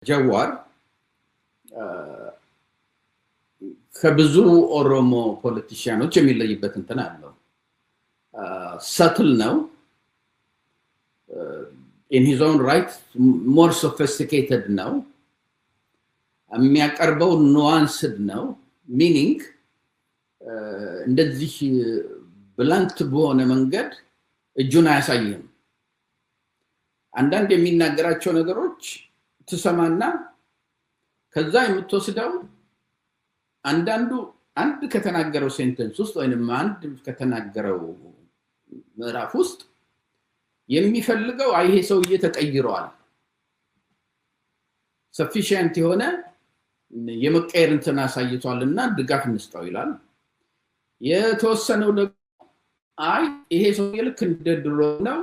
ጀዋር ከብዙ ኦሮሞ ፖለቲሽያኖች የሚለይበት እንትን አለው ሰትል ነው in his own right more sophisticated ነው የሚያቀርበው nuanced ነው meaning እንደዚህ blunt በሆነ መንገድ እጁን አያሳይም አንዳንድ የሚናገራቸው ነገሮች ትሰማና ከዛ የምትወስደው አንድ ከተናገረው ሴንተንስ ውስጥ ወይንም አንድ ከተናገረው ምዕራፍ ውስጥ የሚፈልገው አይሄ ሰውዬ ተቀይሯል sufficient የሆነ የመቀየር እንትን አሳይቷልና ድጋፍ እንስጠው ይላል የተወሰነው ደግሞ አይ ይሄ ሰውዬ ልክ እንደድሮ ነው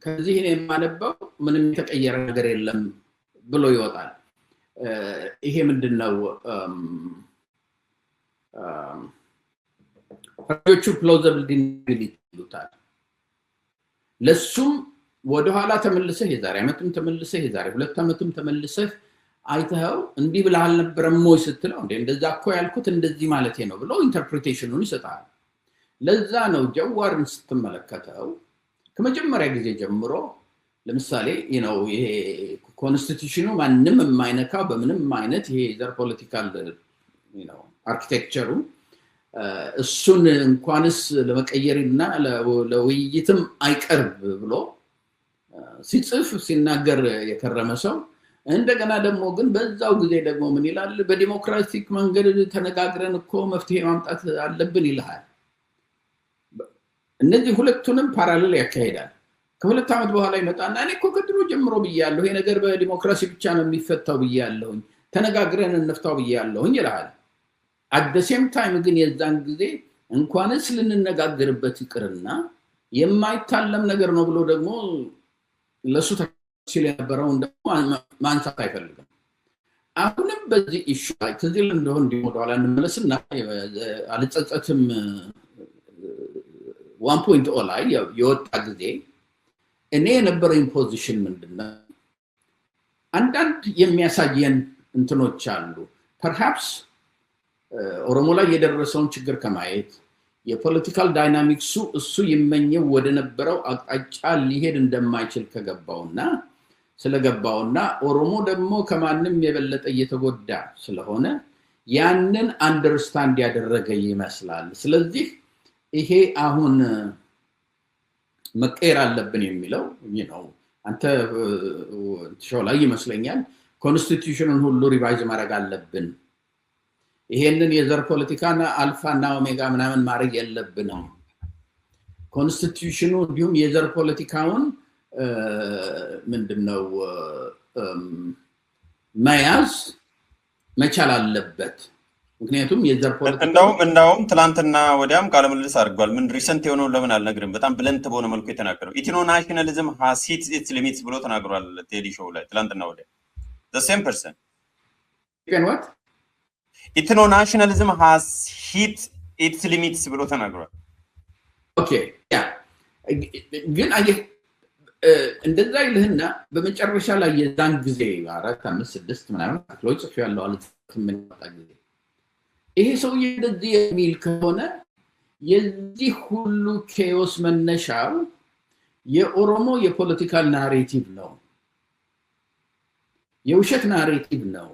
ከዚህ እኔ የማነበው ምንም የተቀየረ ነገር የለም ብሎ ይወጣል ይሄ ምንድነው ፈረጆቹ plausible deniability ይሉታል ለሱም ወደ ኋላ ተመልሰህ የዛሬ አመትም ተመልሰህ የዛሬ 2 አመትም ተመልሰህ አይተኸው እንዲህ ብለህ አልነበረም ወይ ስትለው እንደዛ እኮ ያልኩት እንደዚህ ማለት ነው ብሎ ኢንተርፕሪቴሽኑን ይሰጣል ለዛ ነው ጀዋርን ስትመለከተው ከመጀመሪያ ጊዜ ጀምሮ ለምሳሌ ይሄ ኮንስቲቲዩሽኑ ማንንም የማይነካው በምንም አይነት ይሄ ዘር ፖለቲካል አርኪቴክቸሩ እሱን እንኳንስ ለመቀየርና ለውይይትም አይቀርብ ብሎ ሲጽፍ ሲናገር የከረመ ሰው እንደገና ደግሞ ግን በዛው ጊዜ ደግሞ ምን ይላል በዲሞክራቲክ መንገድ ተነጋግረን እኮ መፍትሄ ማምጣት አለብን ይላል እነዚህ ሁለቱንም ፓራሌል ያካሂዳል ከሁለት አመት በኋላ ይመጣና እኔ እኮ ከድሮ ጀምሮ ብያለሁ ይሄ ነገር በዲሞክራሲ ብቻ ነው የሚፈታው ብያለሁ ተነጋግረን እንፍታው ብያለሁ ይላል at the same time ግን የዛን ጊዜ እንኳንስ ልንነጋገርበት ይቅርና የማይታለም ነገር ነው ብሎ ደግሞ ለሱ ተሲል የነበረው እንደው ማንሳት አይፈልግም አሁንም በዚህ ኢሹ ላይ ትዝል እንደሆነ እንደሆነ እንመለስና አልጸጸትም 1.0 ላይ የወጣ ጊዜ እኔ የነበረኝ ፖዚሽን ምንድነው አንዳንድ የሚያሳየን እንትኖች አሉ perhaps ኦሮሞ ላይ የደረሰውን ችግር ከማየት የፖለቲካል ዳይናሚክሱ እሱ ይመኘው ወደ ነበረው አቅጣጫ ሊሄድ እንደማይችል ስለገባውና ኦሮሞ ደግሞ ከማንም የበለጠ እየተጎዳ ስለሆነ ያንን አንደርስታንድ ያደረገ ይመስላል ስለዚህ ይሄ አሁን መቀየር አለብን የሚለው አንተ ሾው ላይ ይመስለኛል ኮንስቲቲዩሽኑን ሁሉ ሪቫይዝ ማድረግ አለብን ይሄንን የዘር ፖለቲካና አልፋና ኦሜጋ ምናምን ማድረግ የለብንም ኮንስቲቲዩሽኑ እንዲሁም የዘር ፖለቲካውን ምንድነው መያዝ መቻል አለበት ምክንያቱም የዘር ፖለቲካ እንደውም ትላንትና ወዲያም ቃለ ምልልስ አድርጓል ምን ሪሰንት የሆነው ለምን አልነግርም በጣም ብለንት በሆነ መልኩ የተናገረው ኢትኖ ናሽናሊዝም has hit its limits ብሎ ተናግሯል ቴዲ ሾው ላይ ትላንትና ወዲያ the same person what ኢትኖ ናሽናሊዝም has hit its limits ብሎ ተናግሯል ኦኬ ያ ግን እንደዛ ይልህና በመጨረሻ ላይ የዛን ጊዜ 4 5 6 ምናምን አክሎች ጽፍ ያለው ምን መጣ ጊዜ ይሄ ሰውዬ እንደዚህ የሚል ከሆነ የዚህ ሁሉ ኬኦስ መነሻው የኦሮሞ የፖለቲካል ናሬቲቭ ነው የውሸት ናሬቲቭ ነው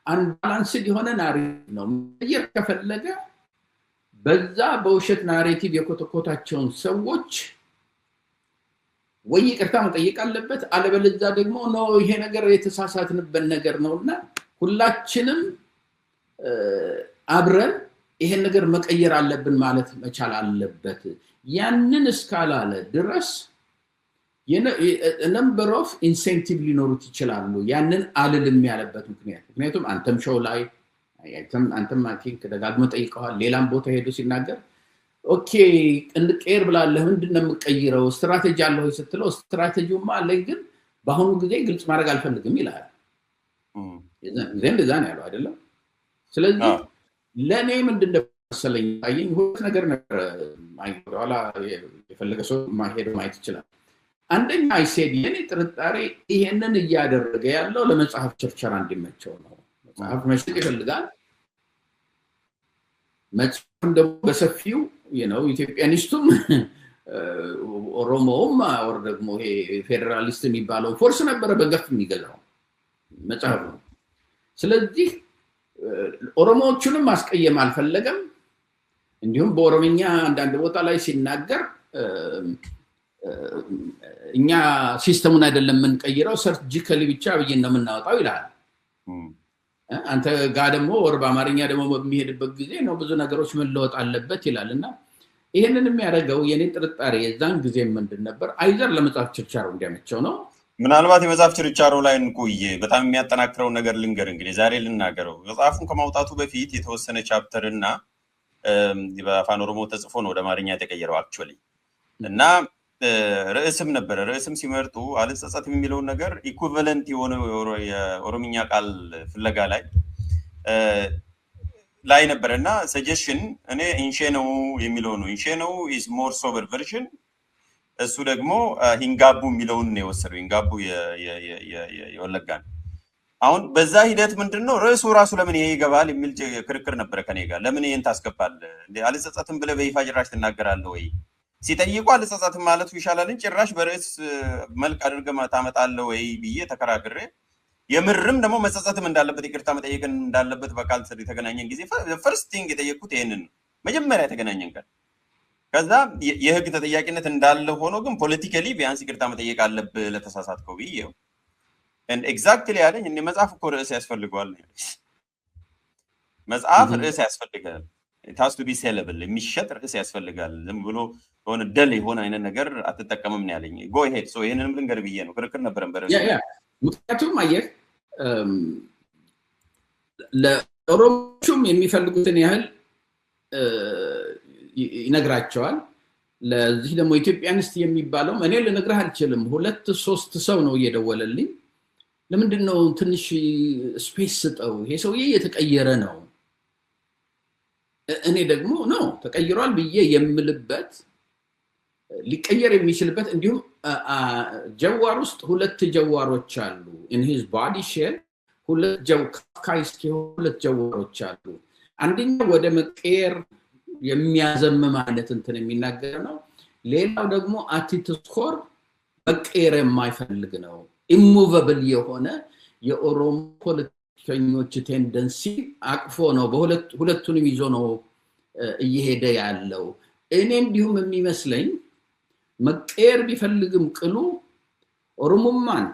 አንባላንስድ የሆነ ናሬቲቭ ነው መቀየር ከፈለገ በዛ በውሸት ናሬቲቭ የኮተኮታቸውን ሰዎች ወይ ይቅርታ መጠየቅ አለበት አለበለዚያ ደግሞ ነው ይሄ ነገር የተሳሳትንበት ነገር ነውና ሁላችንም አብረን ይሄን ነገር መቀየር አለብን ማለት መቻል አለበት ያንን እስካላለ ድረስ number of incentive ሊኖሩት ይችላሉ ያንን አልልም ያለበት ምክንያቱም አንተም ሾው ላይ አንተም ማኪንግ ደጋግሞ ጠይቀዋል ሌላም ቦታ ሄዶ ሲናገር ኦኬ እንቀየር ብላለህ ምንድነው የምቀይረው ስትራቴጂ አለው ስትለው ስትራቴጂውማ አለኝ ግን በአሁኑ ጊዜ ግልጽ ማድረግ አልፈልግም ይላል እንደዛ ነው ያለው አይደለም ስለዚህ ለኔ ምንድነው መሰለኝ ታየኝ ሁሉ ነገር ነበር አይወራላ የፈለገ ሰው ማሄድ ማየት ይችላል አንደኛ አይሴድ የኔ ጥርጣሬ ይሄንን እያደረገ ያለው ለመጽሐፍ ቸርቸራ እንዲመቸው ነው። መጽሐፍ መሸጥ ይፈልጋል። መጽሐፍ ደግሞ በሰፊው ኢትዮጵያኒስቱም ኦሮሞውም ወር ደግሞ ይሄ ፌደራሊስት የሚባለው ፎርስ ነበረ በገፍ የሚገዛው መጽሐፍ ነው። ስለዚህ ኦሮሞዎቹንም ማስቀየም አልፈለገም። እንዲሁም በኦሮምኛ አንዳንድ ቦታ ላይ ሲናገር እኛ ሲስተሙን አይደለም የምንቀይረው ሰርጂካሊ ብቻ ብዬ ነው የምናወጣው ይላል። አንተ ጋር ደግሞ ወር በአማርኛ ደግሞ በሚሄድበት ጊዜ ነው ብዙ ነገሮች መለወጥ አለበት ይላልና ይሄንን የሚያደርገው የኔ ጥርጣሬ የዛን ጊዜ ምንድን ነበር አይዘር ለመጽሐፍ ችርቻሮ እንዲያመቸው ነው። ምናልባት የመጽሐፍ ችርቻሮ ላይ እንቆይ በጣም የሚያጠናክረው ነገር ልንገር እንግዲህ ዛሬ ልናገረው መጽሐፉን ከማውጣቱ በፊት የተወሰነ ቻፕተር እና በአፋን ኦሮሞ ተጽፎ ነው ወደ አማርኛ የተቀየረው አክቹአሊ እና ርዕስም ነበር ርዕስም ሲመርጡ አልጸጸትም የሚለው ነገር ኢኩቫለንት የሆነ የኦሮምኛ ቃል ፍለጋ ላይ ነበርና ሰጀሽን እኔ ኢንሼነው የሚለው ነው ኢንሼነው is more sober version እሱ ደግሞ ሂንጋቡ የሚለውን ነው የወሰደው ሂንጋቡ የወለጋን አሁን በዛ ሂደት ምንድነው ርዕሱ ራሱ ለምን ይሄ ይገባል የሚል ክርክር ነበር ከኔ ጋር ለምን ይሄን ታስገባል እንዴ አልጸጸትም ብለ በይፋ ጅራሽ ተናገራለህ ወይ ሲጠይቁ አልጸጸትም ማለቱ ይሻላል እንጂ ጭራሽ በርዕስ መልክ አድርገህ ታመጣለህ ወይ ብዬ ተከራክሬ የምርም ደግሞ መጸጸትም እንዳለበት ይቅርታ መጠየቅን እንዳለበት በቃል ስር የተገናኘን ጊዜ ፈርስት ቲንግ የጠየቁት ይሄንን መጀመሪያ የተገናኘን ቀን ከዛ የህግ ተጠያቂነት እንዳለ ሆኖ ግን ፖለቲካሊ ቢያንስ ይቅርታ መጠየቅ አለብህ ለተሳሳትከው ብዬው and exactly ያለኝ እኔ መጽሐፍ እኮ ርዕስ ያስፈልገዋል መጽሐፍ ርዕስ ያስፈልጋል it has to be sellable የሚሸጥ ርዕስ ያስፈልጋል ዝም ብሎ ሆነ ደል የሆነ አይነት ነገር አትጠቀምም ነው ያለኝ go ahead so ይሄንንም ልንገር ብዬ ነው ክርክር ነበረን በረስ ምክንያቱም አየህ ለኦሮሞቹም የሚፈልጉትን ያህል ይነግራቸዋል ለዚህ ደግሞ ኢትዮጵያንስት የሚባለው እኔ ልነግርህ አልችልም 2-3 ሰው ነው እየደወለልኝ ለምንድነው ትንሽ ስፔስ ስጠው ይሄ ሰውዬ የተቀየረ ነው እኔ ደግሞ ነው ተቀይሯል ብዬ የምልበት ሊቀየር የሚችልበት እንዲሁም ጀዋር ውስጥ 2 ጀዋሮች አሉ in his body shell 2 ሁለት ጀዋሮች አሉ አንደኛው ወደ መቀየር የሚያዘምም ማለት እንትን የሚናገር ነው ሌላው ደግሞ አቲትስኮር መቀየር የማይፈልግ ነው immovable የሆነ የኦሮሞ ፖለቲከኞች ቴንደንሲ አቅፎ ነው በሁለቱንም ይዞ ነው እየሄደ ያለው እኔ እንዲሁም የሚመስለኝ መቀየር ቢፈልግም ቅሉ ኦሮሞማን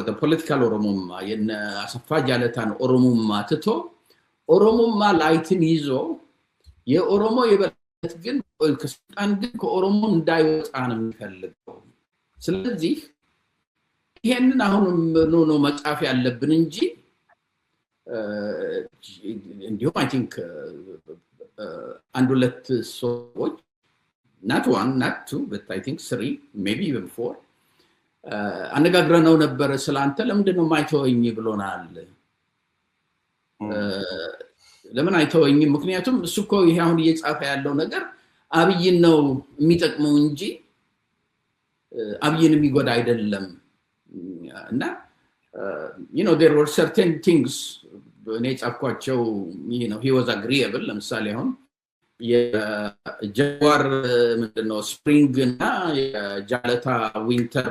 በፖለቲካል ኦሮሞማ የነ አሰፋ ጃለታን ኦሮሞማ ትቶ ኦሮሞማ ላይትን ይዞ የኦሮሞ የበለት ግን ከስልጣን ግን ከኦሮሞ እንዳይወጣ ነው የሚፈልገው ስለዚህ ይሄንን አሁን ነው መጻፍ ያለብን እንጂ እንዲሁም I think and 2 ሰዎች not 1 not 2 but I think 3 maybe even 4 አነጋግረነው ነበር ስላንተ ለምንድነው ማይተወኝ ብሎናል ለምን አይተወኝ ምክንያቱም እሱ እኮ ይሄ አሁን እየጻፈ ያለው ነገር አብይን ነው የሚጠቅመው እንጂ አብይን የሚጎዳ አይደለም እና there were certain things እኔ ጻፍኳቸው he was agreeable ለምሳሌ አሁን የጀዋር ምንድነው ስፕሪንግ እና የጃለታ ዊንተር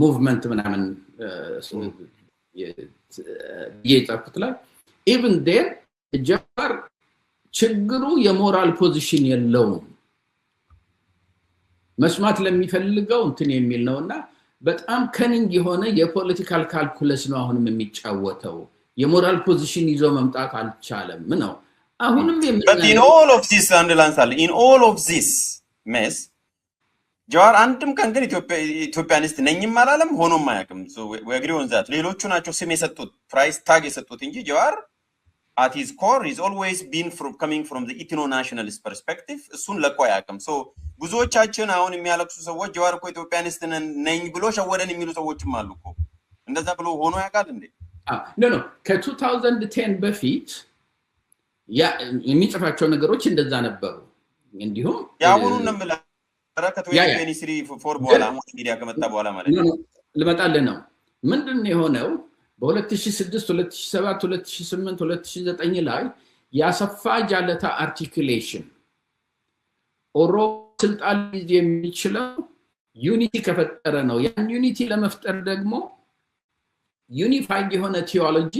ሙቭመንት ምናምን የጻፍኩት ላይ even there ጀዋር ችግሩ የሞራል ፖዚሽን የለውም መስማት ለሚፈልገው እንትን የሚል ነውና በጣም ከኒንግ የሆነ የፖለቲካል ካልኩለስ ነው አሁንም የሚጫወተው የሞራል ፖዚሽን ይዞ መምጣት አልቻለም ነው አሁንም but in all of this አንደላንሳል in all of this mess ጀዋር አንድም ቀን ግን ኢትዮጵያኒስት ነኝም አላለም ሆኖም አያውቅም so we agree on that ሌሎቹ ናቸው ስም የሰጡት ፕራይስ ታግ የሰጡት እንጂ ጀዋር at his core is always been coming from the ethno-nationalist perspective እሱን ለቆ አያውቅም so ብዙዎቻችን አሁን የሚያለቅሱ ሰዎች ጀዋር እኮ ኢትዮጵያኒስት ነኝ ብሎ ሸወደን የሚሉ ሰዎችም አሉ እኮ እንደዛ ብሎ ሆኖ ያውቃል እንዴ no ከ2010 በፊት የሚጽፋቸው ነገሮች እንደዛ ነበሩ እንዲሁም ያሁኑን ነው ነበረ ከ2023 በኋላ ሚዲያ ከመጣ በኋላ ማለት ነው ልመጣልህ ነው ምንድነው የሆነው በ2006 2007 2008 2009 ላይ ያሰፋ ጃለታ አርቲኩሌሽን ኦሮሞ ስልጣን የሚችለው ዩኒቲ ከፈጠረ ነው ያን ዩኒቲ ለመፍጠር ደግሞ ዩኒፋይድ የሆነ ቲዮሎጂ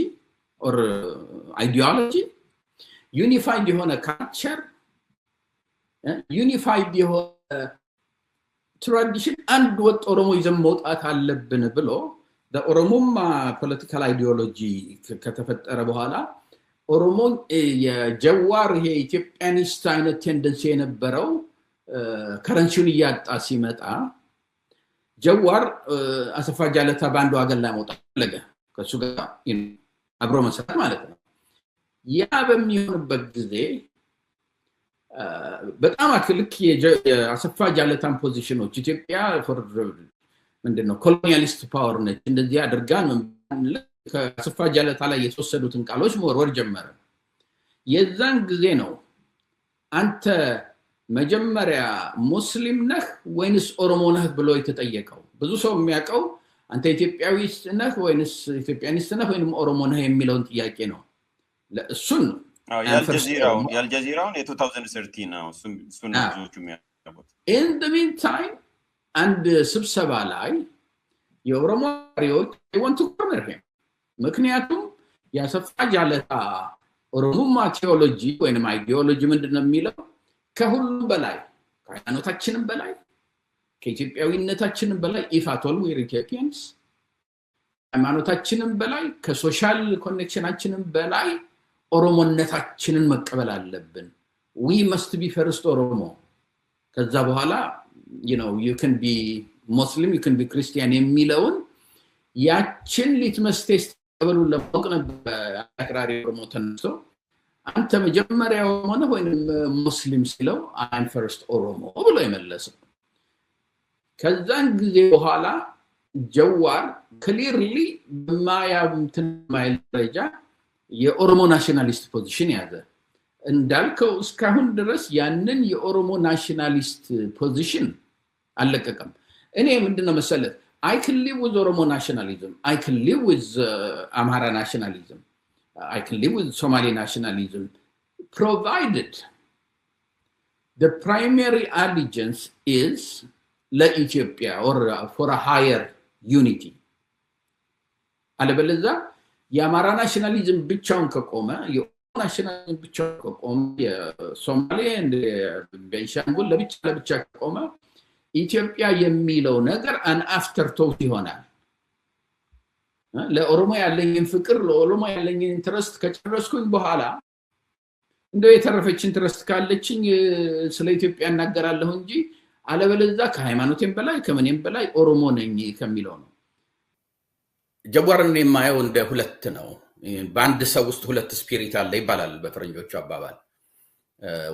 ኦር አይዲዮሎጂ ዩኒፋይድ የሆነ ካልቸር ዩኒፋይድ የሆነ ትራዲሽን አንድ ወጥ ኦሮሞ ይዘን መውጣት አለብን ብሎ በኦሮሞማ ፖለቲካል አይዲዮሎጂ ከተፈጠረ በኋላ ኦሮሞ የጀዋር ይሄ ኢትዮጵያኒስት አይነት ቴንደንሲ የነበረው ከረንሲውን ያጣ ሲመጣ ጀዋር አሰፋ ጃለታ ባንዱ አገር ላይ መውጣት ፈለገ ከሱ ጋር አብሮ መስራት ማለት ነው ያ በሚሆንበት ጊዜ በጣም አክልክ የአሰፋ ጃለታን ፖዚሽኖች ኢትዮጵያ ፎር ምንድነው ኮሎኒያሊስት ፓወር ነች እንደዚህ አድርጋን ከአሰፋ ጃለታ ላይ የተወሰዱትን ቃሎች መወርወር ጀመረ የዛን ጊዜ ነው አንተ መጀመሪያ ሙስሊም ነህ ወይንስ ኦሮሞ ነህ ብሎ የተጠየቀው ብዙ ሰው የሚያውቀው አንተ ኢትዮጵያዊስት ነህ ወይንስ ኢትዮጵያኒስት ነህ ወይንም ኦሮሞ ነህ የሚለውን ጥያቄ ነው ለእሱን የአልጀዚራውን የ2013 ነው እሱን ብዙዎቹ የሚያውቁት in the meantime አንድ ስብሰባ ላይ የኦሮሞ መሪዎች they want to corner him ምክንያቱም ያሰፋ ጃለታ ኦሮሞማ ቲዮሎጂ ወይንም አይዲዮሎጂ ምንድነው የሚለው ከሁሉም በላይ ከሃይማኖታችንም በላይ ከኢትዮጵያዊነታችንም በላይ if at all we are Ethiopians ሃይማኖታችንም በላይ ከሶሻል ኮኔክሽናችንም በላይ ኦሮሞነታችንን መቀበል አለብን we must be first ኦሮሞ ከዛ በኋላ you can be Muslim you can be Christian የሚለውን ያችን ሊትመስ ቴስት ተብሎ ለማወቅ ነበር አክራሪ ኦሮሞ ተነስቶ አንተ መጀመሪያ ኦሮሞ ነህ ወይንም ሙስሊም ሲለው I'm first ኦሮሞ ብሎ የመለሰው ከዛን ጊዜ በኋላ ጀዋር ክሊርሊ በማያምትን ማይል ደረጃ የኦሮሞ ናሽናሊስት ፖዚሽን ያዘ እንዳልከው እስካሁን ድረስ ያንን የኦሮሞ ናሽናሊስት ፖዚሽን አለቀቀም እኔ ምንድነው መሰለህ I can live with Oromo nationalism I can live with Amhara nationalism I can live with Somali nationalism provided the primary allegiance is la Ethiopia or for a higher unity አለበለዚያ የአማራ ናሽናሊዝም ብቻውን ከቆመ የናሽናሊዝም ብቻውን ከቆመ የሶማሌ እንደ ቤንሻንጉል ለብቻ ከቆመ ኢትዮጵያ የሚለው ነገር an afterthought ይሆናል ለኦሮሞ ያለኝን ፍቅር ለኦሮሞ ያለኝን ኢንትረስት ከጨረስኩኝ በኋላ እንደው የተረፈች ኢንትረስት ካለችኝ ስለ ኢትዮጵያ እናገራለሁ እንጂ አለበለዚያ ከሃይማኖቴም በላይ ከምንም በላይ ኦሮሞ ነኝ ከሚለው ነው ጀዋርን የማየው እንደ ሁለት ነው በአንድ ሰው ውስጥ ሁለት ስፒሪት አለ ይባላል በፈረንጆቹ አባባል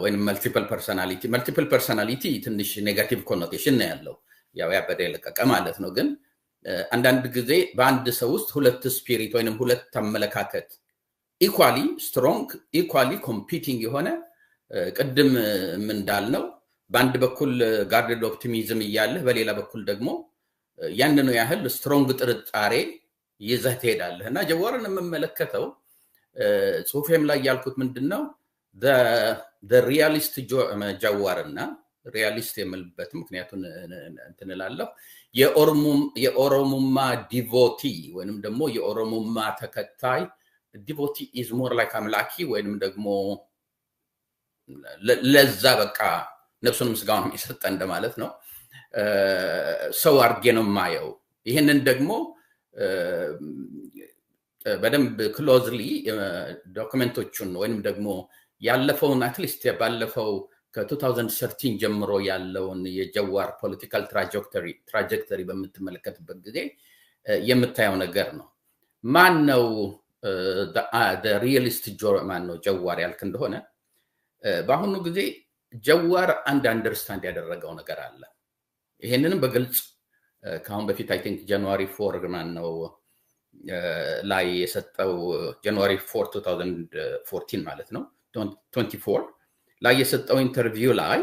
ወይንም መልቲፕል ፐርሰናሊቲ ትንሽ ኔጋቲቭ ኮኖቴሽን ነው ያለው ያው ያበደ ለቀቀ ማለት ነው ግን አንዳንድ ጊዜ በአንድ ሰው ውስጥ ሁለት ስፒሪት ወይንም ሁለት አመለካከት ኢኳሊ ስትሮንግ ኢኳሊ ኮምፒቲንግ የሆነ ቅድም ምን እንዳልነው በአንድ በኩል ጋርድድ ኦፕቲሚዝም ይያለ በሌላ በኩል ደግሞ ያንኑ ያህል ስትሮንግ ጥርጣሬ ይዘህ ትሄዳለህና ጀዋርን መመለከተው ጽሁፌም ላይ ያልኩት ምንድነው the realist ጀዋርና ሪያሊስት የምልበት ምክንያቱን እንትንላለሁ የኦሮሞማ ዲቮቲ ወይንም ደግሞ የኦሮሞማ ተከታይ ዲቮቲ is more like አምላኪ ወይንም ደግሞ ለዛ በቃ ነፍሱን ምስጋና የሚሰጥ እንደማለት ነው ሰው አርጌ ነው ማየው ይሄንን ደግሞ በደንብ ክሎዝሊ ዶክመንቶቹን ወይንም ደግሞ ያለፈውን አትሊስት ባለፈው ከ2013 ጀምሮ ያለውን የጀዋር ፖለቲካል ትራጀክተሪ በምትመለከትበት ጊዜ የምታየው ነገር ነው ማን ነው the realist ማን ነው ጀዋር ያልክ እንደሆነ በአሁኑ ጊዜ ጀዋር አንድ አንደርስታንድ ያደረገው ነገር አለ ይሄንንም በግልጽ ካሁን በፊት I think January 4 ማን ነው ላይ የሰጠው January 4 2014 ማለት ነው 24 ላይ የሰጠው ኢንተርቪው ላይ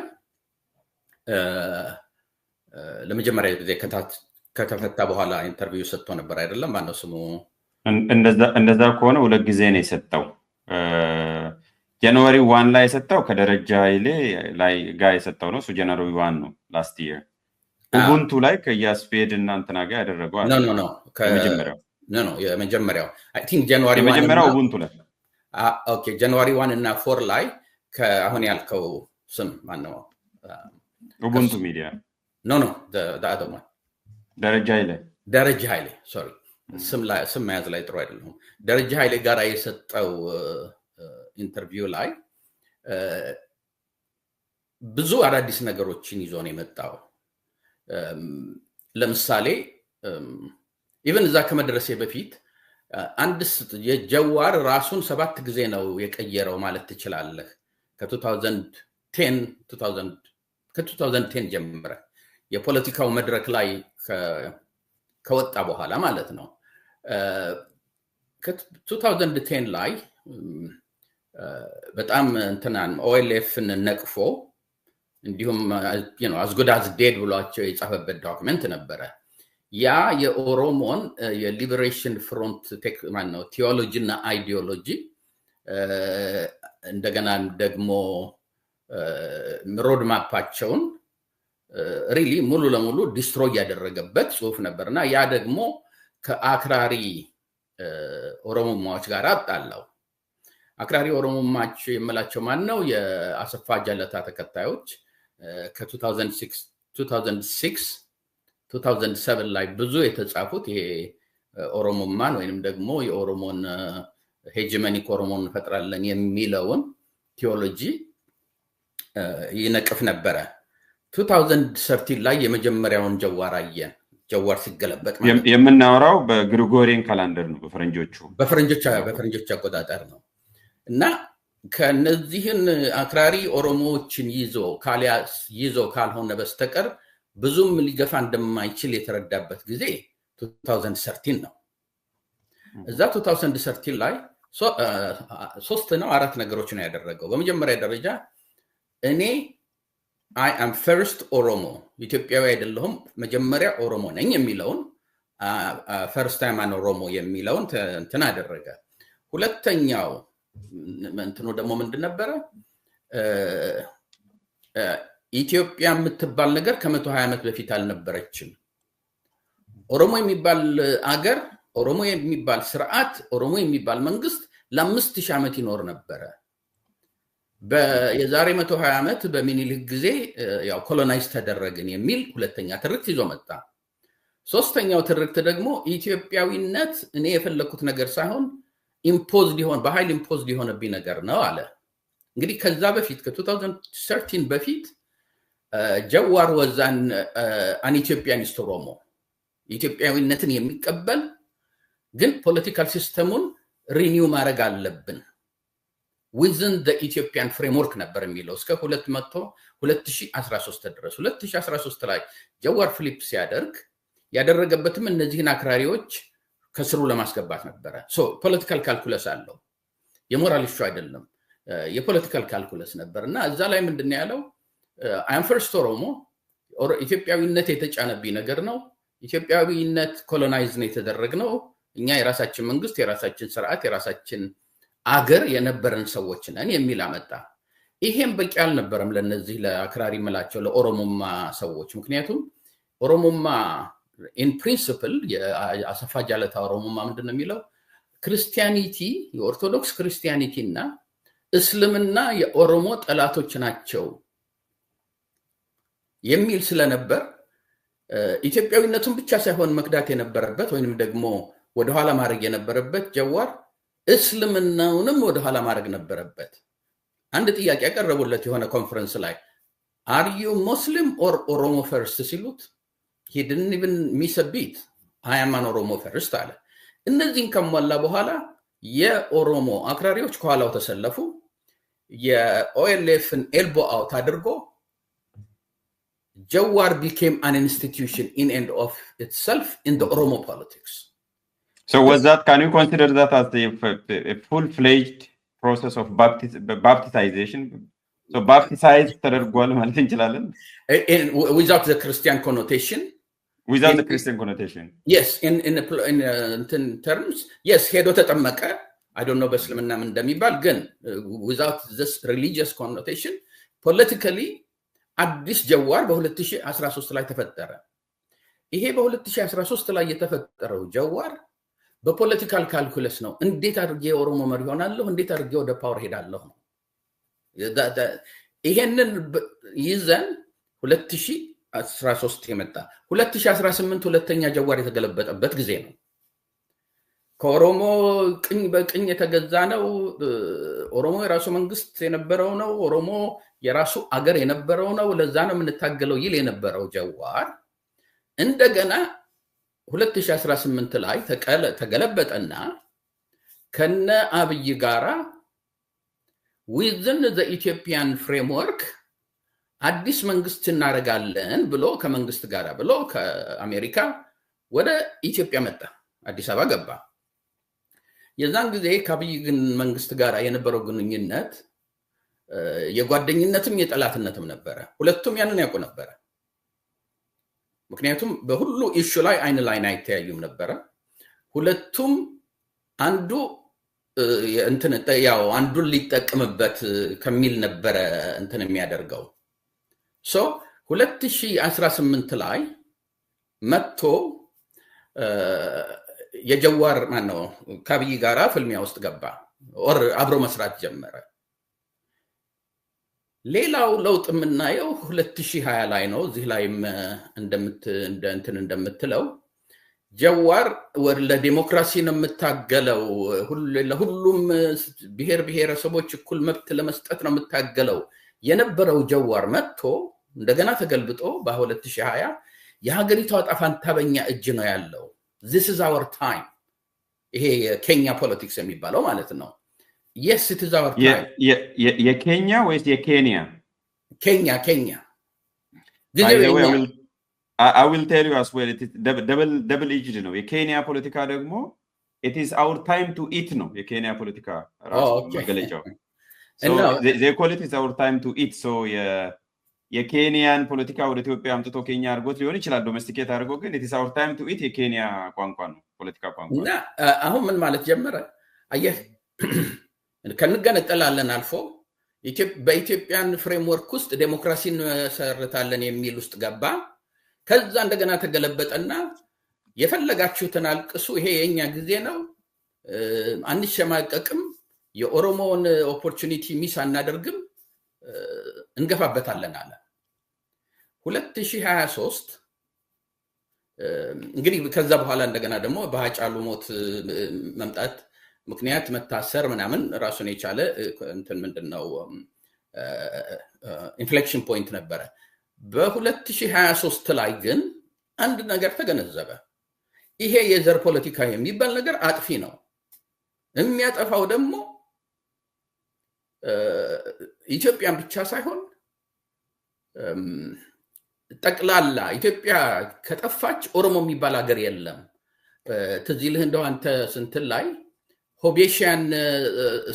ለመጀመሪያ ጊዜ ከተፈታ በኋላ ኢንተርቪው ሰጥቶ ነበር አይደለም ማነው ስሙ እንደዛ ከሆነ ሁለት ጊዜ ነው የሰጠው ጃንዋሪ 1 ላይ የሰጠው ከደረጃ ኃይሌ ላይ ጋር የሰጠው ነው እሱ ጃንዋሪ 1 ነው ላስት ይር ኡቡንቱ ላይ ከያስፔድ እና እንትና ጋር ያደረገው ኖ የመጀመሪያው አይ ቲንክ ጃንዋሪ 1 የመጀመሪያው ኡቡንቱ ላይ ኦኬ ጃንዋሪ 1 እና 4 ላይ ከአሁን ያልከው ስም ማን ነው ኡቡንቱ ሚዲያ ኖ the other one ደረጃ ኃይሌ ሶሪ ስም መያዝ ላይ ጥሩ አይደለም ደረጃ ኃይሌ ጋር የሰጠው ኢንተርቪው ላይ ብዙ አዳዲስ ነገሮችን ይዞ ነው የመጣው ለምሳሌ ኢቭን እዛ ከመድረሴ በፊት አንድስ የጀዋር ራሱን 7 ጊዜ ነው የቀየረው ማለት ትችላለህ ከ2010 ጀምረ የፖለቲካው መድረክ ላይ ከወጣ በኋላ ማለት ነው ከ2010 ላይ በጣም እንትናን OLFን ነቅፎ እንዲሁም as good as dead ብሏቸው የጻፈበት ዶክመንት ነበረ ያ የኦሮሞን የሊበሬሽን ፍሮንት ማነው ቲዮሎጂ እና አይዲዮሎጂ እንደገና ደግሞ ሮድ ማፓቸውን ሪሊ ሙሉ ለሙሉ ዲስትሮይ ያደረገበት ጽሁፍ ነበርና ያ ደግሞ ከአክራሪ ኦሮሞማዎች ጋር አጣላው አክራሪ ኦሮሞማች የምላቸው ማን ነው የአሰፋ ጃለታ ተከታዮች ከ2006 2007 ላይ ብዙ የተጻፉት ይሄ ኦሮሞማን ወይንም ደግሞ የኦሮሞን ሄጂመኒክ ኦሮሞን ፈጥራለን የሚለውን ቲዮሎጂ ይነቅፍ ነበረ 2013 ላይ የመጀመሪያውን ጀዋር ሲገለበጥ ማለት የምናወራው በግሪጎሪያን ካላንደር ነው በፈረንጆች አቆጣጠር ነው እና ከነዚህን አክራሪ ኦሮሞዎችን ይዞ ካልሆነ በስተቀር ብዙም ሊገፋ እንደማይችል የተረዳበት ጊዜ 2013 ነው እዛ 2013 ላይ 3 ነው 4 ነገሮች ነው ያደረገው በመጀመሪያ ደረጃ እኔ I am first Oromo ኢትዮጵያዊ አይደለሁም መጀመሪያ ኦሮሞ ነኝ የሚለውን first time an Oromo የሚለውን እንትን አደረገ ሁለተኛው እንትኑ ደግሞ ምንድን ነበረ ኢትዮጵያ የምትባል ነገር ከ120 ዓመት በፊት አልነበረችም ኦሮሞ የሚባል አገር ኦሮሞ የሚባል ስርዓት ኦሮሞ የሚባል መንግስት ለ5000 ዓመት ይኖር ነበረ በየዛሬ 120 ዓመት በሚኒሊክ ጊዜ ያው ኮሎናይዝ ተደረግን የሚል ሁለተኛ ትርክት ይዞ መጣ ሶስተኛው ትርክት ደግሞ ኢትዮጵያዊነት እኔ የፈለኩት ነገር ሳይሆን በኃይል ኢምፖዝድ የሆነብኝ ነገር ነው አለ እንግዲህ ከዛ በፊት ከ2013 በፊት ጀዋር ወዛን አን ኢትዮጵያኒስት ኦሮሞ ኢትዮጵያዊነትን የሚቀበል ግን ፖለቲካል ሲስተሙን ሪኒው ማድረግ አለብን within the Ethiopian framework ነበር የሚለው እስከ 2013 ድረስ 2013 ላይ ጀዋር ፍሊፕ ሲያደርግ ያደረገበትም እነዚህን አክራሪዎች ከስሩ ለማስገባት ነበረ ፖለቲካል ካልኩለስ አለው የሞራል ኢሹ አይደለም የፖለቲካል ካልኩለስ ነበርና እዛ ላይ ምንድነው ያለው I am first Oromo ኢትዮጵያዊነት የተጫነብኝ ነገር ነው ኢትዮጵያዊነት ኮሎናይዝ ነው የተደረገው እኛ የራሳችን መንግስት የራሳችን ስርዓት የራሳችን አገር የነበረን ሰዎች ነን የሚል አመጣ ይሄም በቂ አልነበረም ለነዚህ ለአክራሪ መላቸው ለኦሮሞማ ሰዎች ምክንያቱም ኦሮሞማ in principle የአሰፋ ጃለታ ኦሮሞማ ምንድነው የሚለው ክርስቲያኒቲ የኦርቶዶክስ ክርስቲያኒቲ እና እስልምና የኦሮሞ ጠላቶች ናቸው የሚል ስለነበር ኢትዮጵያዊነቱን ብቻ ሳይሆን መክዳት የነበረበት ወይንም ደግሞ ወደ ኋላ ማድረግ የነበረበት ጀዋር እስልምናውንም ወደ ኋላ ማድረግ ነበረበት አንድ ጥያቄ ያቀረቡለት የሆነ ኮንፈረንስ ላይ are you Muslim or Oromo first ሲሉት he didn't even miss a beat I am an Oromo first አለ እነዚህን ከሟላ በኋላ የኦሮሞ አክራሪዎች ከኋላው ተሰለፉ የኦኤልኤፍን ኤልቦ አውት አድርጎ Jawar became an institution in and of itself in the Oromo politics. So can you consider that as a full-fledged process of baptization so baptized ተደርጓል ማለት እንችላለን without the Christian connotation without the Christian connotation yes in terms yes ሄዶ ተጠመቀ I don't know በእስልምና ምን እንደሚባል ግን without this religious connotation politically አዲስ ጀዋር በ2013 ላይ ተፈጠረ ይሄ በ2013 ላይ የተፈጠረው ጀዋር በፖለቲካል ካልኩለስ ነው እንዴት አድርጌ ኦሮሞ መሪ ሆናለሁ እንዴት አድርጌ ወደ ፓወር ሄዳለሁ ነው ይሄንን ይዘን 2013 የመጣ 2018 ሁለተኛ ጀዋር የተገለበጠበት ጊዜ ነው ከኦሮሞ ቅኝ በቅኝ የተገዛ ነው ኦሮሞ የራሱ መንግስት የነበረው ነው ኦሮሞ የራሱ አገር የነበረው ነው ለዛ ነው የምንታገለው ይል የነበረው ጀዋር እንደገና 2018 ላይ ተገለበጠና ከነ አብይ ጋራ within the Ethiopian framework አዲስ መንግስት እናረጋለን ብሎ ከመንግስት ጋራ ብሎ ከአሜሪካ ወደ ኢትዮጵያ መጣ አዲስ አበባ ገባ የዛን ጊዜ ከአብይ ግን መንግስት ጋራ የነበረው ግንኙነት የጓደኝነትም የጠላትነትም ነበር ሁለቱም ያንን ያውቁ ነበር ምክንያቱም በሁሉ ኢሹ ላይ አይን ላይ አይተያዩም ነበር ሁለቱም አንዱ እንትን ያው አንዱን ሊጠቀምበት ከሚል ነበር እንትን የሚያደርገው ሶ 2018 ላይ መጥቶ የጀዋር ማን ነው ከአብይ ጋራ ፍልሚያ ውስጥ ገባ ኦር አብሮ መስራት ጀመረ ሌላው ለውጥ የምናየው 2020 ላይ ነው እዚህ ላይም እንደምትለው ጀዋር ለዲሞክራሲ ነው የምታገለው ለሁሉም ብሔር ብሔረሰቦች እኩል መብት ለመስጠት ነው የምታገለው የነበረው ጀዋር መጥቶ እንደገና ተገልብጦ በ2020 የሀገሪቷ ጣፋንታ በእኛ እጅ ነው ያለው this is our time ይሄ የኬንያ ፖለቲክስ የሚባለው ማለት ነው yes it is our time የኬንያ ወይስ የኬንያ Kenya I will tell you as well it is double edged ነው የኬንያ ፖለቲካ ደግሞ it is our time to eat ነው የኬንያ ፖለቲካ ራሱ መገለጫው so they call it is our time to eat so የኬንያን ፖለቲካ ወደ ኢትዮጵያ አምጥቶ ኬንያ አርጎት ሊሆን ይችላል ዶሜስቲኬት አርጎ ግን it is our time to eat የኬንያ ቋንቋ ነው ፖለቲካ ቋንቋ እና አሁን ምን ማለት ጀመረ አየህ ከንገነጠላለን አልፎ በኢትዮጵያን ፍሬምወርክ ውስጥ ዴሞክራሲን መሰረታለን የሚል ውስጥ ገባ ከዛ እንደገና ተገለበጠና የፈለጋችሁትን አልቅሱ ይሄ የኛ ጊዜ ነው አንሸማቀቅም የኦሮሞን ኦፖርቹኒቲ ሚስ አናደርግም እንገፋበታለን አለ 2023 እንግዲህ ከዛ በኋላ እንደገና ደግሞ በሃጫሉ ሞት መምጣት ምክንያት መታሰር ምናምን ራሱን የቻለ እንትን ምንድነው ኢንፍሌክሽን ፖይንት ነበረ በ2023 ላይ ግን አንድ ነገር ተገነዘበ ይሄ የዘር ፖለቲካ የሚባል ነገር አጥፊ ነው የሚያጠፋው ደግሞ ኢትዮጵያን ብቻ ሳይሆን ጠቅላላ ኢትዮጵያ ከጠፋች ኦሮሞ የሚባል ሀገር የለም ትዝልህ እንደው አንተ ስንትን ላይ ሆቤሽያን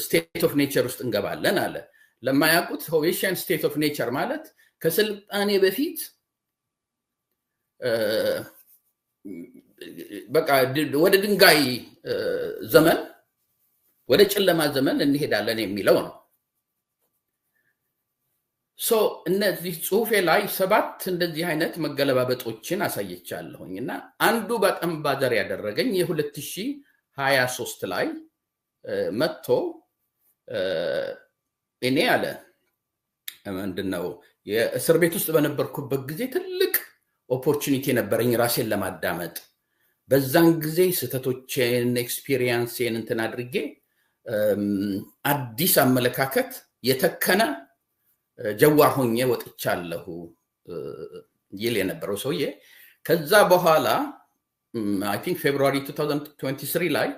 ስቴት ኦፍ ኔቸር ውስጥ እንገባለን አለ ለማያውቁት ሆቤሽያን ስቴት ኦፍ ኔቸር ማለት ከስልጣኔ በፊት በቃ ወደ ድንጋይ ዘመን ወደ ጨለማ ዘመን እንሄዳለን የሚለው ነው ሶ እነዚህ ጽሁፌ ላይ 7 እንደዚህ አይነት መገለባበጦችን አሳየቻለሁኝና አንዱ በጣም ባዘር ያደረገኝ የ2023 ላይ መጥቶ እኔ አለ ምንድነው የእስር ቤት ውስጥ በነበርኩበት ጊዜ ትልቅ ኦፖርቹኒቲ ነበረኝ ራሴን ለማዳመጥ በዛን ጊዜ ስተቶችን ኤክስፒሪየንስን እንትን አድርጌ አዲስ አመለካከት የተከነ ጀዋር ሆኜ ወጥቻለሁ ይል የነበረው ሰውዬ ከዛ በኋላ I think February 2023 ላይ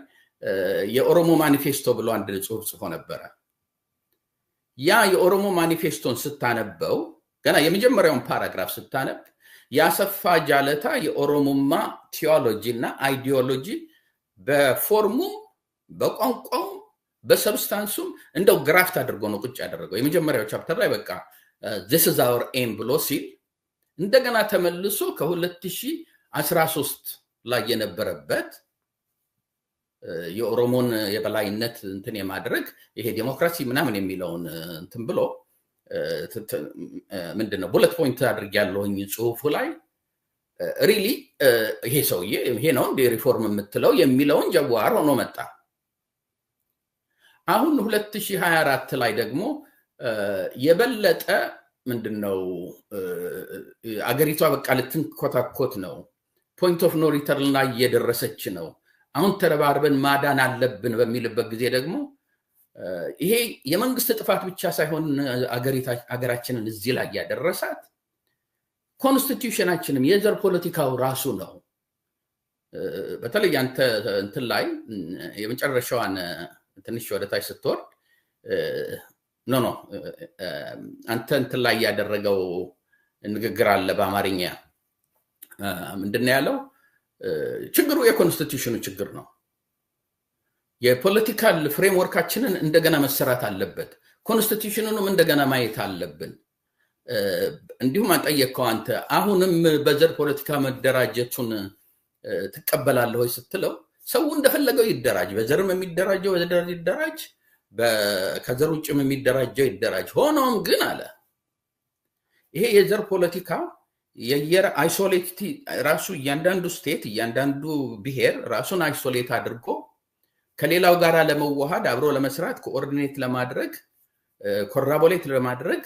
የኦሮሞ ማኒፌስቶ ብሎ አንድ ጽሁፍ ጽፎ ነበር ያ የኦሮሞ ማኒፌስቶን ስታነበው ገና የመጀመሪያውን ፓራግራፍ ስታነብ ያሰፋ ጃለታ የኦሮሞማ ቲዮሎጂ እና አይዲዮሎጂ በፎርሙ በቋንቋው በሰብስታንሱም እንደው ግራፍት አድርጎ ነው ቁጭ ያደረገው። የመጀመሪያው ቻፕተር ላይ በቃ this is our aim ብሎ ሲል እንደገና ተመልሶ ከ2013 ላይ የነበረበት የኦሮሞን የበላይነት እንትን የማድረግ ይሄ ዲሞክራሲ ምናምን የሚለውን እንትን ብሎ ምንድነው ቡለት ፖይንት አድርጌያለሁኝ ጽሁፉ ላይ ሪሊ ይሄ ሰውዬ ይሄ ነው እንደ ሪፎርም የምትለው የሚለውን ጀዋር ሆኖ መጣ። አሁን 2024 ላይ ደግሞ የበለጠ ምንድነው አገሪቷ በቃ ልትንኮታኮት ነው፣ ፖይንት ኦፍ ኖ ሪተርን ላይ እየደረሰች ነው፣ አሁን ተረባርበን ማዳን አለብን በሚልበት ጊዜ ደግሞ ይሄ የመንግስት ጥፋት ብቻ ሳይሆን አገራችንን እዚህ ላይ ያደረሳት ኮንስቲቲዩሽናችንም የዘር ፖለቲካው ራሱ ነው። በተለይ አንተ እንትን ላይ የመጨረሻዋን ትንሽ ወደታች ስትወርድ ኖ አንተ እንትን ላይ ያደረገው ንግግር አለ በአማርኛ ምንድነው ያለው? ችግሩ የኮንስቲቲዩሽኑ ችግር ነው። የፖለቲካል ፍሬምወርካችንን እንደገና መሰራት አለበት። ኮንስቲቲዩሽኑንም እንደገና ማየት አለብን። እንዲሁም አንጠየቀው አንተ አሁንም በዘር ፖለቲካ መደራጀቱን ትቀበላለህ ወይ ስትለው ሰው እንደፈለገው ይደራጅ፣ በዘርም የሚደራጀው በዘር ይደራጅ፣ ከዘር ውጭም የሚደራጀው ይደራጅ። ሆኖም ግን አለ ይሄ የዘር ፖለቲካ የየር አይሶሌት ራሱ እያንዳንዱ ስቴት እያንዳንዱ ብሔር ራሱን አይሶሌት አድርጎ ከሌላው ጋር ለመዋሃድ አብሮ ለመስራት ኮኦርዲኔት ለማድረግ ኮራቦሌት ለማድረግ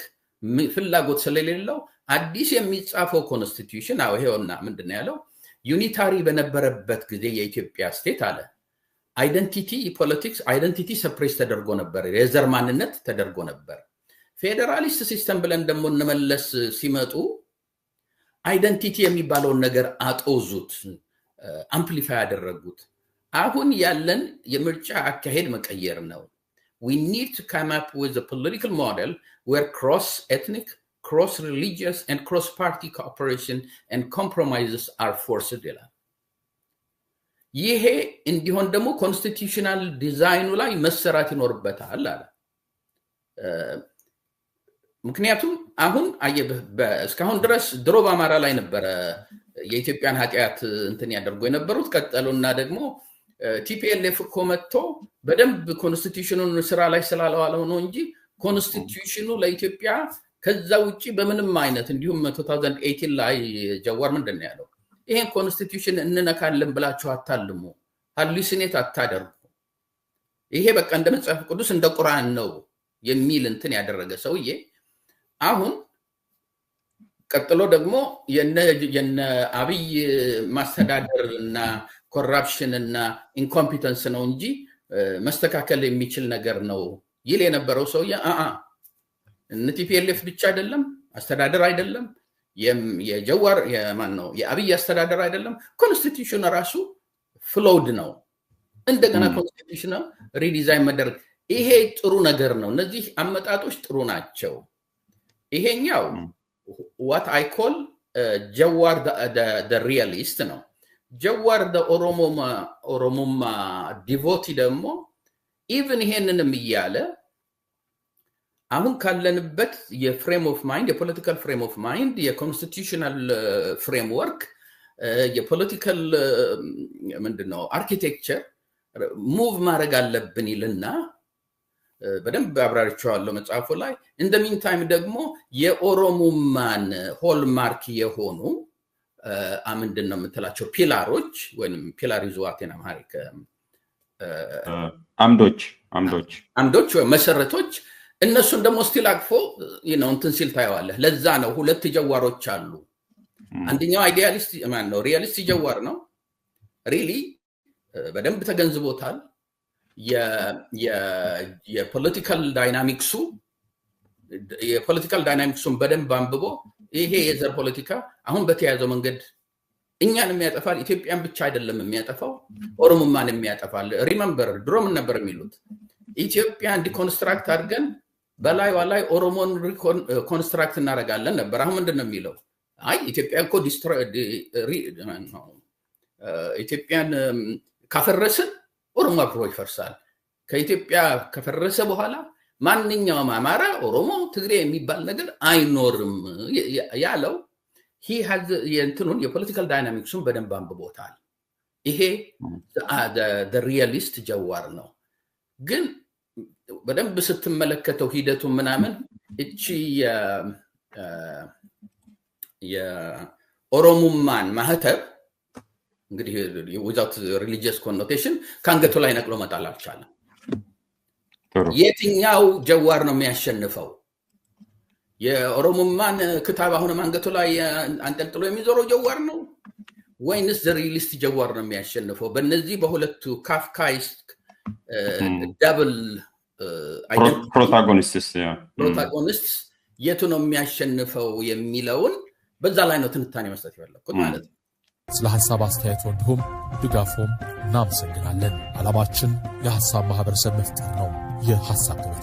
ፍላጎት ስለሌለው አዲስ የሚጻፈው ኮንስቲቲዩሽን ይሄውና ምንድነው ያለው? ዩኒታሪ በነበረበት ጊዜ የኢትዮጵያ ስቴት አለ አይደንቲቲ ፖለቲክስ አይደንቲቲ ሰፕሬስ ተደርጎ ነበር፣ የዘር ማንነት ተደርጎ ነበር። ፌደራሊስት ሲስተም ብለን ደግሞ እንመለስ ሲመጡ አይደንቲቲ የሚባለውን ነገር አጦዙት፣ አምፕሊፋይ ያደረጉት። አሁን ያለን የምርጫ አካሄድ መቀየር ነው። we need to come up with a political model where cross-ethnic, cross-religious, and cross-party cooperation and compromises are forced ይላል። ይሄ እንዲሆን ደግሞ ኮንስቲቲዩሽናል ዲዛይኑ ላይ መሰራት ይኖርበታል አለ። ምክንያቱም አሁን እስካሁን ድረስ ድሮ በአማራ ላይ ነበረ የኢትዮጵያን ኃጢያት እንትን ያደርጉ የነበሩት። ቀጠሉና ደግሞ ቲፒኤልኤፍ እኮ መጥቶ በደንብ ኮንስቲቲዩሽኑን ስራ ላይ ስላልዋለው ነው እንጂ ኮንስቲቲዩሽኑ ለኢትዮጵያ ከዛ ውጪ በምንም አይነት እንዲሁም 2018 ላይ ጀዋር ምንድን ነው ያለው? ይሄን ኮንስቲቲዩሽን እንነካለን ብላችሁ አታልሙ፣ ሃሉሲኔት አታደርጉ፣ ይሄ በቃ እንደ መጽሐፍ ቅዱስ እንደ ቁርአን ነው የሚል እንትን ያደረገ ሰውዬ አሁን ቀጥሎ ደግሞ የነ አብይ ማስተዳደር እና ኮራፕሽን እና ኢንኮምፒተንስ ነው እንጂ መስተካከል የሚችል ነገር ነው ይል የነበረው ሰውዬ ቲፒኤልኤፍ ብቻ አይደለም፣ አስተዳደር አይደለም፣ የጀዋር የማን ነው የአብይ አስተዳደር አይደለም፣ ኮንስቲቲዩሽን ራሱ ፍሎድ ነው። እንደገና ኮንስቲቲዩሽን ሪዲዛይን መደረግ ይሄ ጥሩ ነገር ነው። እነዚህ አመጣጦች ጥሩ ናቸው። ይሄኛው what I call ጀዋር the realist ነው። ጀዋር ኦሮሞማ ዲቮቲ ደግሞ ኢቭን ይሄንንም እያለ አሁን ካለንበት የፍሬም ኦፍ ማይንድ የፖለቲካል ፍሬም ኦፍ ማይንድ የኮንስቲቲዩሽናል ፍሬምወርክ የፖለቲካል ምንድነው አርኪቴክቸር ሙቭ ማድረግ አለብን ይልና በደንብ አብራርቻለሁ መጽሐፉ ላይ። ኢን ዘ ሚን ታይም ደግሞ የኦሮሞማን ሆልማርክ የሆኑ ምንድነው የምትላቸው ፒላሮች ወይንም ፒላር ይዟቴና ማሪክ አምዶች ወይ መሰረቶች እነሱን ደግሞ ስቲል አቅፎ እንትን ሲል ታየዋለህ። ለዛ ነው ሁለት ጀዋሮች አሉ። አንደኛው አይዲያሊስት ማን ነው ሪያሊስት ጀዋር ነው። ሪሊ በደንብ ተገንዝቦታል። የፖለቲካል ዳይናሚክሱን በደንብ አንብቦ ይሄ የዘር ፖለቲካ አሁን በተያዘው መንገድ እኛን የሚያጠፋል፣ ኢትዮጵያን ብቻ አይደለም የሚያጠፋው፣ ኦሮሞማን የሚያጠፋል። ሪመምበር ድሮ ምን ነበር የሚሉት? ኢትዮጵያን ዲኮንስትራክት አድርገን በላይዋ ላይ ኦሮሞን ኮንስትራክት እናደርጋለን ነበር። አሁን ምንድን ነው የሚለው? አይ ኢትዮጵያ እኮ ኢትዮጵያን ካፈረስን ኦሮሞ አብሮ ይፈርሳል። ከኢትዮጵያ ከፈረሰ በኋላ ማንኛውም አማራ ኦሮሞ ትግሬ የሚባል ነገር አይኖርም ያለው he has የእንትኑን የፖለቲካል ዳይናሚክሱን በደንብ አንብቦታል ይሄ the realist ጀዋር ነው ግን በደንብ ስትመለከተው ሂደቱ ምናምን እቺ የኦሮሞማን ማህተብ እንግዲህ without religious connotation ካንገቱ ላይ ነቅሎ መጣል አልቻለም የትኛው ጀዋር ነው የሚያሸንፈው የኦሮሞማን ክታብ አሁን ማንገቱ ላይ አንጠልጥሎ የሚዞረው ጀዋር ነው ወይንስ ዘሪሊስት ጀዋር ነው የሚያሸንፈው በእነዚህ በሁለቱ ካፍካይስት double protagonist የቱ ነው የሚያሸንፈው የሚለውን በዛ ላይ ነው ትንታኔ መስጠት ያለበት ማለት ነው ስለ ሐሳብ አስተያየት ወንድም ድጋፎም እናመሰግናለን ዓላማችን የሐሳብ ማህበረሰብ መፍጠር ነው የሐሳብ